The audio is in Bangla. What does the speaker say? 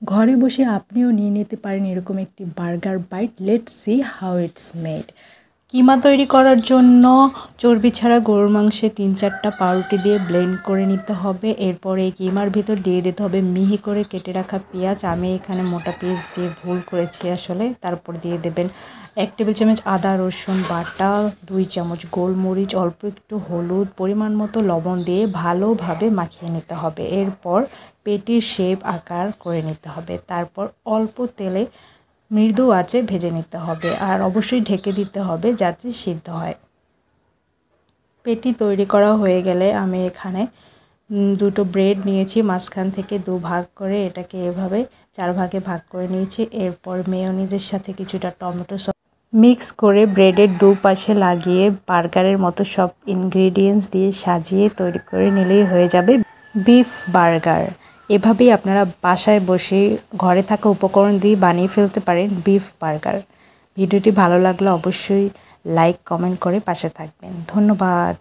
ঘরে বসে আপনিও নিয়ে নিতে পারেন এরকম একটি burger bite. Let's see how it's made. কিমা তৈরি করার জন্য চর্বি ছাড়া গরুর মাংসে 3-4টা পাউরুটি দিয়ে ব্লেন্ড করে নিতে হবে। এরপর এই কিমার ভিতর দিয়ে দিতে হবে মিহি করে কেটে রাখা পেঁয়াজ। আমি এখানে মোটা পেঁয়াজ দিয়ে ভুল করেছি আসলে। তারপর দিয়ে দেবেন 1 টেবিল চামচ আদা রসুন বাটা, 2 চামচ গোলমরিচ, অল্প একটু হলুদ, পরিমাণ মতো লবণ দিয়ে ভালোভাবে মাখিয়ে নিতে হবে। এরপর পেটির শেপ আকার করে নিতে হবে। তারপর অল্প তেলে মৃদু আঁচে ভেজে নিতে হবে আর অবশ্যই ঢেকে দিতে হবে যাতে সিদ্ধ হয়। পেটি তৈরি করা হয়ে গেলে আমি এখানে 2টো ব্রেড নিয়েছি, মাঝখান থেকে 2 ভাগ করে এটাকে এভাবে 4 ভাগে ভাগ করে নিয়েছি। এরপর মেয়োনিজের সাথে কিছুটা টমেটো সস মিক্স করে ব্রেডের দুপাশে লাগিয়ে বার্গারের মতো সব ইনগ্রিডিয়েন্টস দিয়ে সাজিয়ে তৈরি করে নিলেই হয়ে যাবে বিফ বার্গার। এভাবেই আপনারা বাসায় বসে ঘরে থাকা উপকরণ দিয়ে বানিয়ে ফেলতে পারেন বিফ বার্গার। ভিডিওটি ভালো লাগলে অবশ্যই লাইক কমেন্ট করে পাশে থাকবেন। ধন্যবাদ।